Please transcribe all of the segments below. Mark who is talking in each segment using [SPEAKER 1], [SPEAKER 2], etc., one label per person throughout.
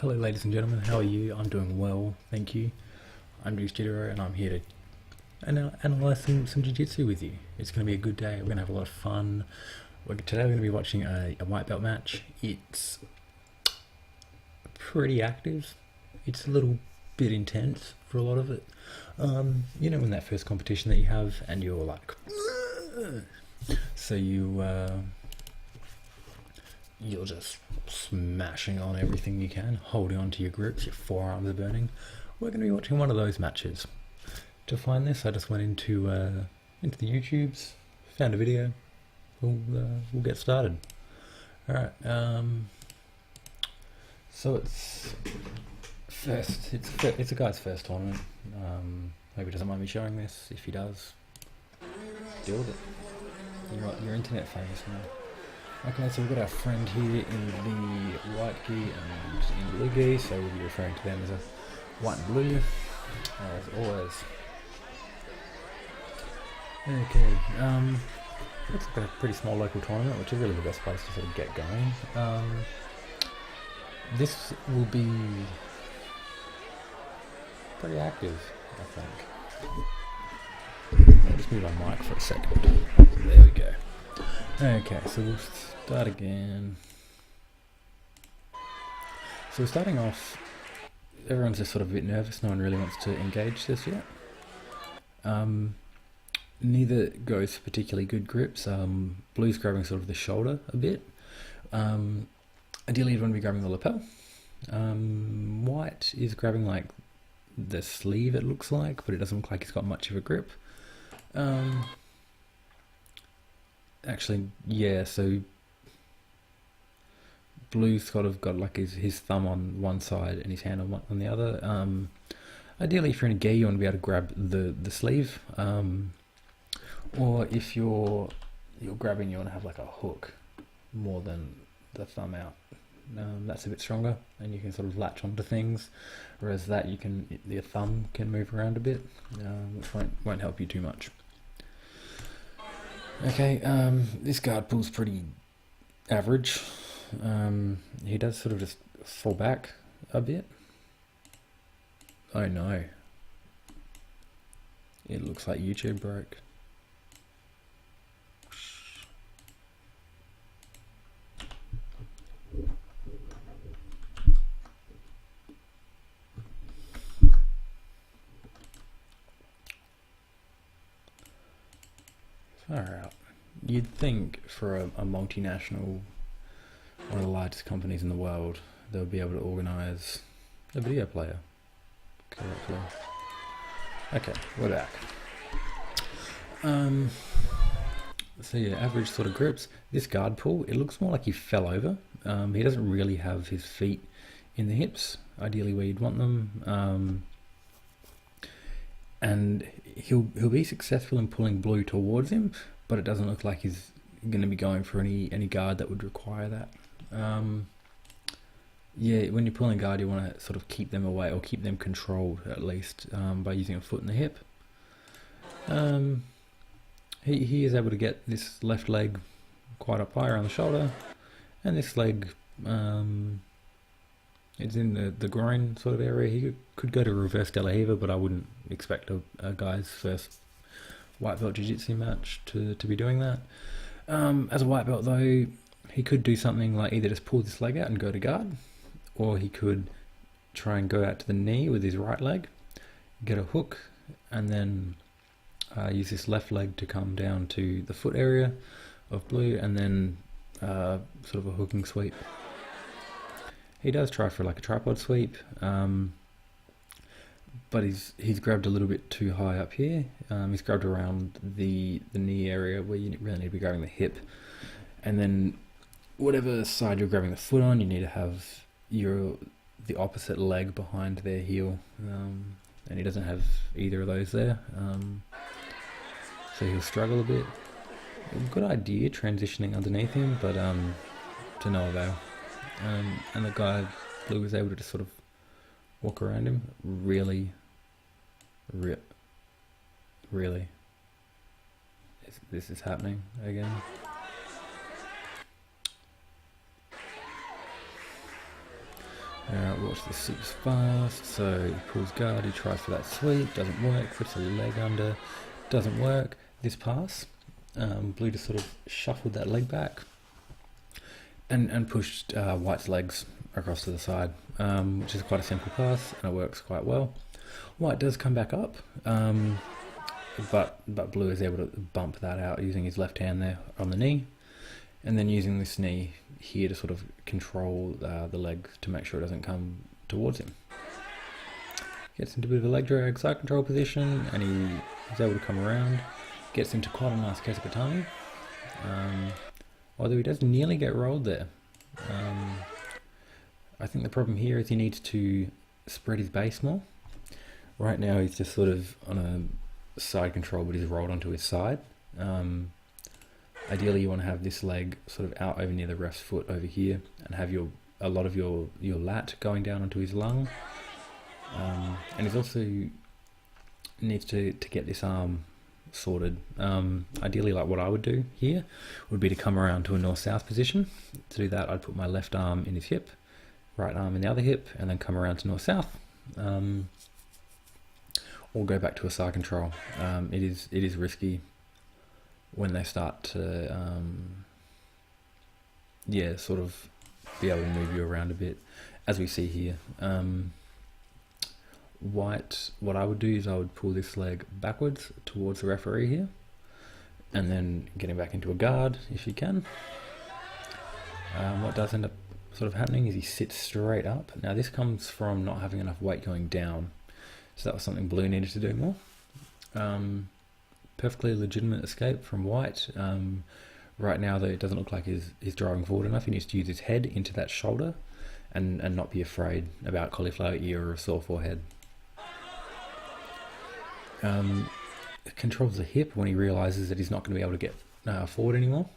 [SPEAKER 1] Hello ladies and gentlemen, how are you? I'm doing well, thank you. I'm JuiceJitero and I'm here to analyze some Jiu-jitsu with you. It's going to be a good day, we're going to have a lot of fun. Today we're going to be watching a white belt match. It's pretty active, it's a little bit intense for a lot of it. You know, in that first competition that you have and you're like, so you're just smashing on everything you can, holding on to your grips, your forearms are burning. We're going to be watching one of those matches. To find this, I just went into the YouTubes, found a video. We'll get started. All right. So it's a guy's first tournament. Hope he doesn't mind me showing this. If he does, deal with it. You're internet famous now. Okay, so we've got our friend here in the white gi and in blue gi, so we'll be referring to them as a white and blue, as always. Okay, it's a pretty small local tournament, which is really the best place to sort of get going. This will be pretty active, I think. I'll just move my mic for a second. There we go. Okay, so we'll start again. So we're starting off, everyone's just sort of a bit nervous, no one really wants to engage this yet. Neither goes for particularly good grips. Blue's grabbing sort of the shoulder a bit. Ideally you'd want to be grabbing the lapel. White is grabbing like the sleeve, it looks like, but it doesn't look like he's got much of a grip. Actually, yeah, so Blue's sort of got like his thumb on one side and his hand on the other. Ideally, if you're in a gi, you want to be able to grab the sleeve. Or if you're grabbing, you want to have like a hook more than the thumb out. That's a bit stronger, and you can sort of latch onto things. Whereas that, your thumb can move around a bit, which won't help you too much. Okay, this guard pull's pretty average. He does sort of just fall back a bit. Oh no. It looks like YouTube broke. Far out. You'd think for a multinational, one of the largest companies in the world, they would be able to organise a video player correctly. Okay, we're back. So yeah, average sort of grips. This guard pull, it looks more like he fell over. He doesn't really have his feet in the hips, ideally where you'd want them. And he'll be successful in pulling Blue towards him, but it doesn't look like he's going to be going for any guard that would require that. Yeah, when you're pulling guard, you want to sort of keep them away, or keep them controlled at least, by using a foot in the hip. He is able to get this left leg quite up high around the shoulder, and this leg it's in the groin sort of area. He could go to reverse De La Riva, but I wouldn't expect a guy's first white belt jiu-jitsu match to be doing that. As a white belt though, he could do something like either just pull this leg out and go to guard, or he could try and go out to the knee with his right leg, get a hook, and then use this left leg to come down to the foot area of Blue, and then sort of a hooking sweep. He does try for like a tripod sweep, but he's grabbed a little bit too high up here. He's grabbed around the knee area where you really need to be grabbing the hip, and then whatever side you're grabbing the foot on, you need to have the opposite leg behind their heel, and he doesn't have either of those there, so he'll struggle a bit. Good idea transitioning underneath him, but to no avail. And the guy Blue was able to just sort of walk around him. Really, this is happening again. Watch this super fast. So he pulls guard, he tries for that sweep, doesn't work, puts a leg under, doesn't work. This pass, Blue just sort of shuffled that leg back and pushed White's legs across to the side, which is quite a simple pass and it works quite well. White does come back up, but Blue is able to bump that out using his left hand there on the knee, and then using this knee here to sort of control the leg to make sure it doesn't come towards him. Gets into a bit of a leg drag side control position, and he is able to come around, gets into quite a nice Kesikatami, although he does nearly get rolled there. I think the problem here is he needs to spread his base more. Right now he's just sort of on a side control, but he's rolled onto his side. Ideally you want to have this leg sort of out over near the ref's foot over here, and have a lot of your lat going down onto his lung. And he's also needs to get this arm sorted. Ideally, like what I would do here would be to come around to a north-south position. To do that, I'd put my left arm in his hip, right arm in the other hip, and then come around to north-south. Or go back to a side control. It is risky when they start to sort of be able to move you around a bit, as we see here. White, what I would do is I would pull this leg backwards towards the referee here, and then getting back into a guard if you can. What does end up sort of happening is he sits straight up. Now this comes from not having enough weight going down, so that was something Blue needed to do more. Perfectly legitimate escape from White. Right now though, it doesn't look like he's driving forward enough. He needs to use his head into that shoulder and not be afraid about cauliflower ear or a sore forehead. Controls the hip when he realizes that he's not going to be able to get forward anymore,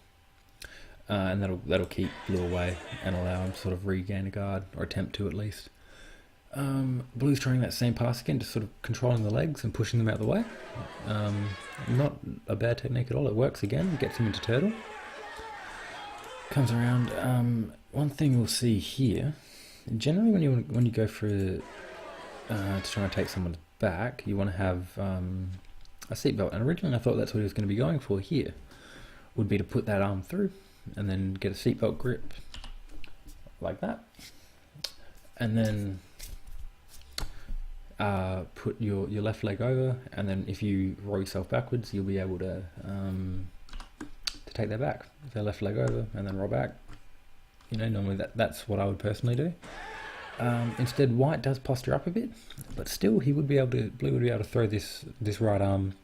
[SPEAKER 1] and that'll keep Blue away and allow him to sort of regain a guard, or attempt to at least. Blue's trying that same pass again, just sort of controlling the legs and pushing them out of the way. Not a bad technique at all. It works again, gets him into turtle. Comes around. One thing we'll see here, generally when you go for to try and take someone back, you want to have a seatbelt, and originally I thought that's what he was going to be going for here, would be to put that arm through and then get a seatbelt grip like that, and then put your left leg over, and then if you roll yourself backwards you'll be able to take that back. So left leg over and then roll back. You know, normally that's what I would personally do. Instead, White does posture up a bit, but still Blue would be able to throw this right arm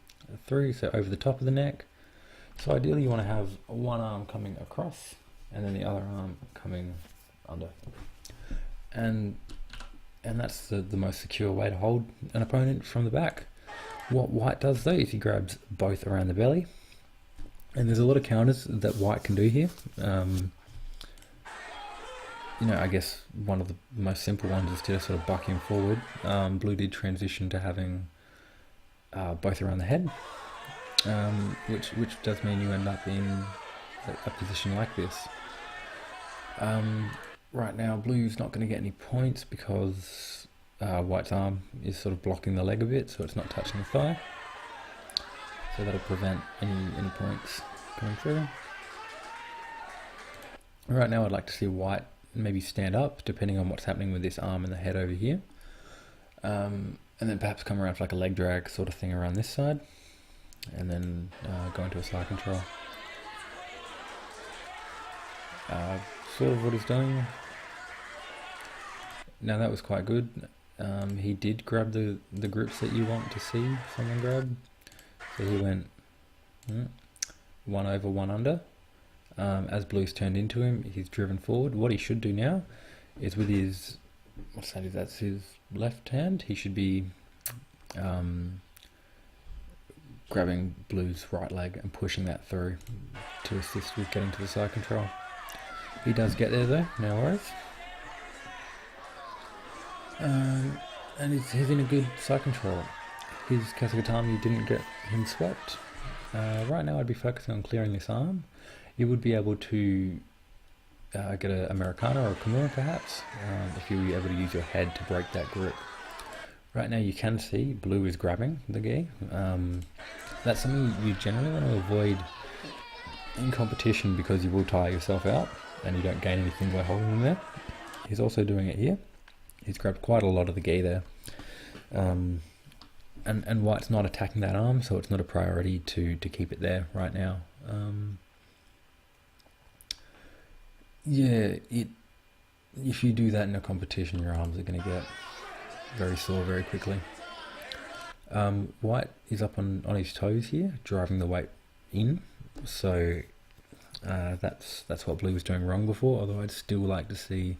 [SPEAKER 1] through, so over the top of the neck. So ideally you want to have one arm coming across and then the other arm coming under. And that's the most secure way to hold an opponent from the back. What White does though is he grabs both around the belly, and there's a lot of counters that White can do here. You know, I guess one of the most simple ones is to sort of buck him forward. Blue did transition to having both around the head, which does mean you end up in a position like this. Right now, Blue's not going to get any points because White's arm is sort of blocking the leg a bit, so it's not touching the thigh. So that'll prevent any points coming through. Right now, I'd like to see White maybe stand up, depending on what's happening with this arm and the head over here, and then perhaps come around for like a leg drag sort of thing around this side, and then go into a side control. Sort of what he's doing. Now that was quite good. He did grab the grips that you want to see someone grab. So he went one over, one under. As Blue's turned into him, he's driven forward. What he should do now is with his, that's his left hand, he should be grabbing Blue's right leg and pushing that through to assist with getting to the side control. He does get there though, no worries. And he's in a good side control. His Kesikatami didn't get him swept. Right now I'd be focusing on clearing this arm. You would be able to get an Americana or a Kimura perhaps, if you're able to use your head to break that grip. Right now you can see blue is grabbing the gi. That's something you generally want to avoid in competition because you will tire yourself out and you don't gain anything by holding them there. He's also doing it here. He's grabbed quite a lot of the gi there. And White's not attacking that arm, so it's not a priority to keep it there right now. Yeah, if you do that in a competition, your arms are going to get very sore very quickly. White is up on his toes here, driving the weight in, so that's what Blue was doing wrong before, although I'd still like to see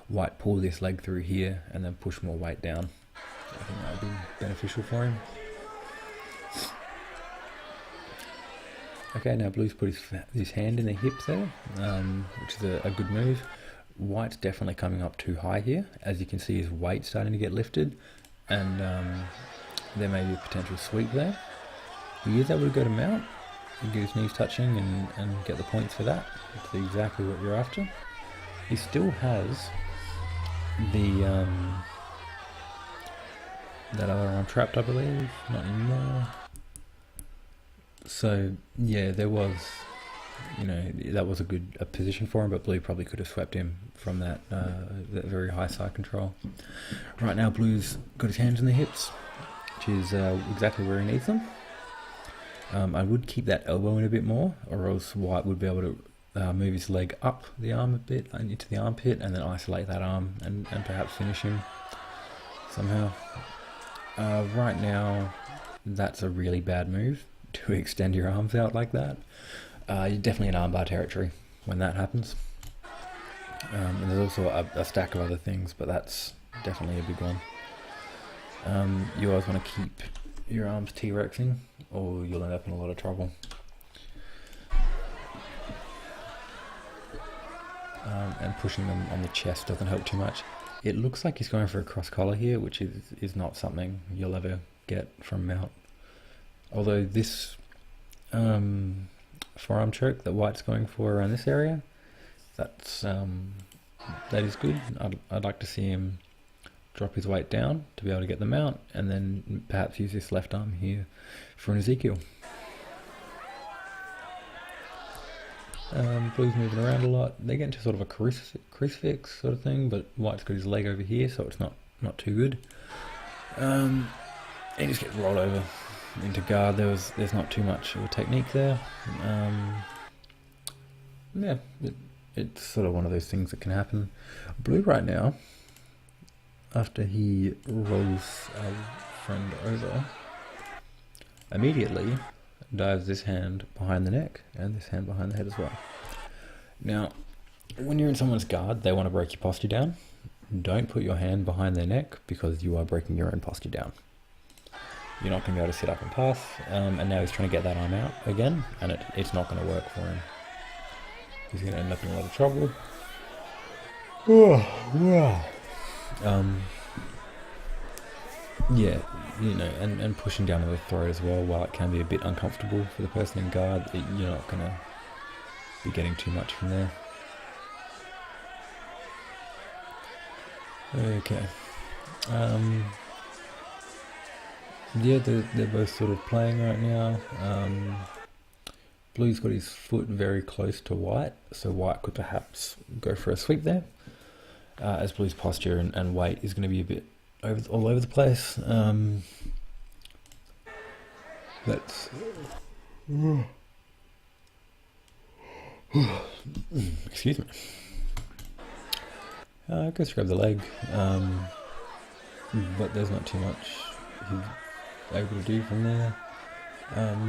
[SPEAKER 1] White pull this leg through here and then push more weight down. I think that would be beneficial for him. Okay, now Blue's put his hand in the hips there, which is a good move. White's definitely coming up too high here. As you can see, his weight starting to get lifted, and there may be a potential sweep there. He is able to go to mount and get his knees touching and get the points for that. That's exactly what you're after. He still has the that other arm trapped, I believe. Not anymore. So yeah, there was, that was a good position for him, but Blue probably could have swept him from that very high side control. Right now, Blue's got his hands in the hips, which is exactly where he needs them. I would keep that elbow in a bit more, or else White would be able to move his leg up the arm a bit into the armpit, and then isolate that arm and perhaps finish him somehow. Right now, that's a really bad move to extend your arms out like that. You're definitely in armbar territory when that happens. And there's also a stack of other things, but that's definitely a big one. You always want to keep your arms T-Rexing, or you'll end up in a lot of trouble. And pushing them on the chest doesn't help too much. It looks like he's going for a cross collar here, which is not something you'll ever get from mount. Although this forearm choke that White's going for around this area, that is good. I'd like to see him drop his weight down to be able to get the mount, and then perhaps use this left arm here for an Ezekiel. Blue's moving around a lot. They get into sort of a crucifix sort of thing, but White's got his leg over here, so it's not too good. He just gets rolled over into guard. There's not too much of a technique there. Yeah, it's sort of one of those things that can happen. Blue right now, after he rolls our friend over, immediately dives this hand behind the neck and this hand behind the head as well. Now, when you're in someone's guard, they want to break your posture down. Don't put your hand behind their neck, because you are breaking your own posture down. You're not going to be able to sit up and pass, and now he's trying to get that arm out again, and it's not going to work for him. He's going to end up in a lot of trouble. Yeah, and pushing down to the throat as well, while it can be a bit uncomfortable for the person in guard, you're not going to be getting too much from there. Okay. Yeah, they're both sort of playing right now. Blue's got his foot very close to White, so White could perhaps go for a sweep there, as Blue's posture and weight is going to be a bit all over the place. Let's excuse me. Go grab the leg, but there's not too much he's able to do from there.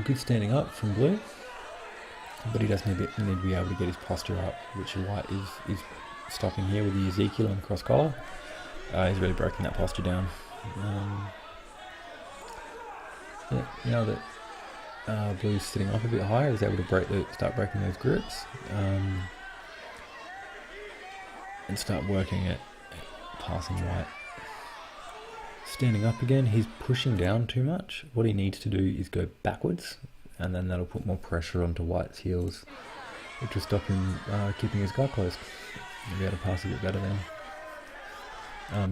[SPEAKER 1] Good standing up from Blue, but he does need to be able to get his posture up, which White is stopping here with the Ezekiel and cross collar. He's really broken that posture down. Yeah, now that Blue's sitting off a bit higher, he's able to start breaking those grips, and start working at passing White. Standing up again, he's pushing down too much. What he needs to do is go backwards, and then that'll put more pressure onto White's heels. which will stop him keeping his guard closed. You'll be able to pass a bit better then.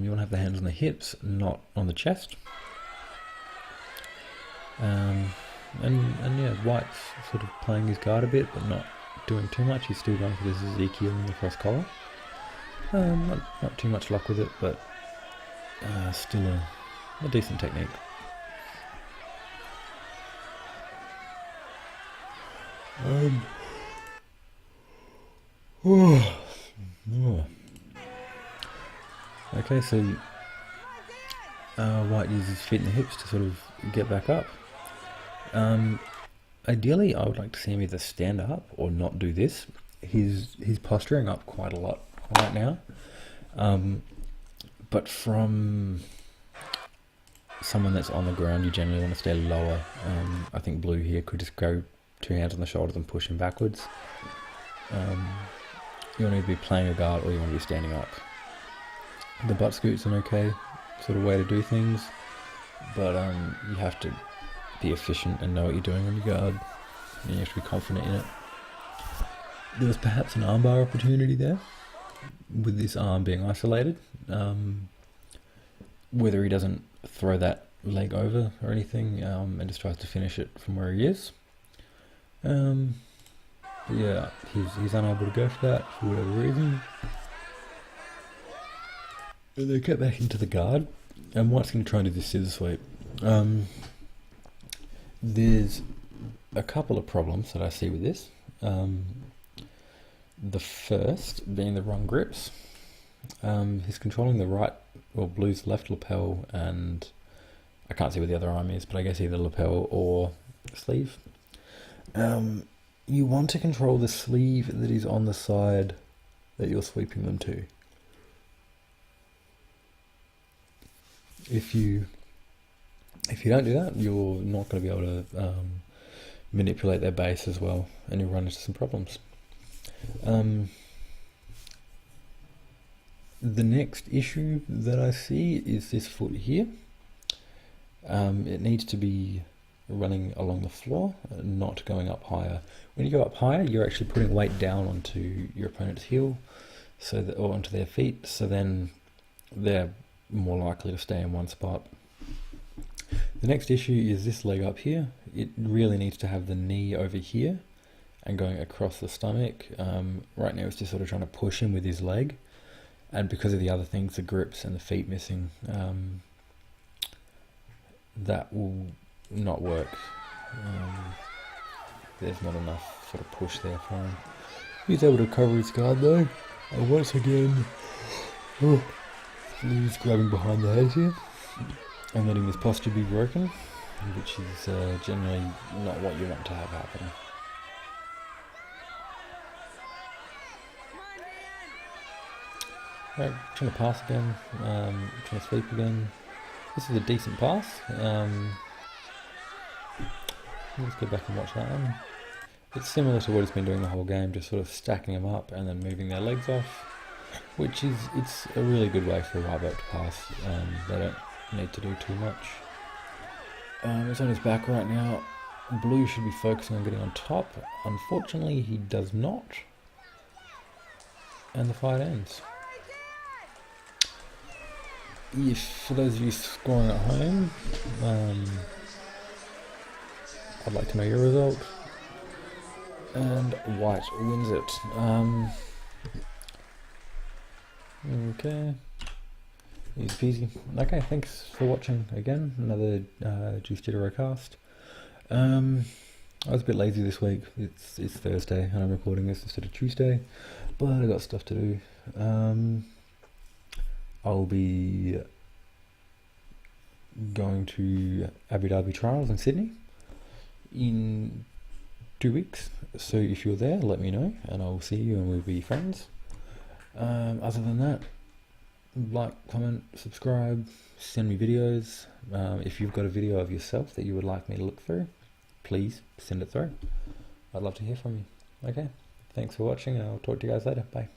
[SPEAKER 1] You want to have the hands on the hips, not on the chest. And yeah, White's sort of playing his guard a bit, but not doing too much. He's still going for this Ezekiel in the cross collar. Not too much luck with it, but still a decent technique. Okay, so White uses his feet and the hips to sort of get back up. Ideally, I would like to see him either stand up or not do this. He's posturing up quite a lot right now, but from someone that's on the ground, you generally want to stay lower. I think Blue here could just go 2 hands on the shoulders and push him backwards. You want to be playing a guard or you want to be standing up. The butt scoot's an okay sort of way to do things, but you have to be efficient and know what you're doing on your guard, and you have to be confident in it. There was perhaps an armbar opportunity there, with this arm being isolated. Whether he doesn't throw that leg over or anything, and just tries to finish it from where he is. But yeah, he's unable to go for that for whatever reason. And they get back into the guard, and White's going to try and do this scissor sweep. There's a couple of problems that I see with this. The first being the wrong grips. He's controlling the right, or Blue's left lapel, and I can't see where the other arm is, but I guess either lapel or sleeve. You want to control the sleeve that is on the side that you're sweeping them to. If you don't do that, you're not going to be able to manipulate their base as well, and you'll run into some problems. The next issue that I see is this foot here. It needs to be running along the floor, not going up higher. When you go up higher, you're actually putting weight down onto your opponent's heel, or onto their feet, so then they're more likely to stay in one spot. The next issue is this leg up here. It really needs to have the knee over here and going across the stomach. Right now it's just sort of trying to push him with his leg, and because of the other things, the grips and the feet missing, that will not work. There's not enough sort of push there for him. He's able to cover his guard though, and once again, he's grabbing behind the head here and letting this posture be broken, which is generally not what you want to have happen. Right, trying to pass again, trying to sweep again. This is a decent pass. Let's go back and watch that one. It's similar to what he's been doing the whole game, just sort of stacking them up and then moving their legs off, which is, it's a really good way for a white belt to pass. They don't need to do too much. It's on his back right now. Blue should be focusing on getting on top. Unfortunately, he does not. And the fight ends. If, for those of you scoring at home, I'd like to know your result. And White wins it. Okay. Easy peasy. Okay, thanks for watching again. Another JuiceJitero cast. I was a bit lazy this week. It's Thursday and I'm recording this instead of Tuesday, but I got stuff to do. I'll be going to Abu Dhabi trials in Sydney in 2 weeks, so if you're there, let me know and I'll see you and we'll be friends. Other than that, like, comment, subscribe, send me videos. If you've got a video of yourself that you would like me to look through, please send it through. I'd love to hear from you. Okay, thanks for watching and I'll talk to you guys later. Bye.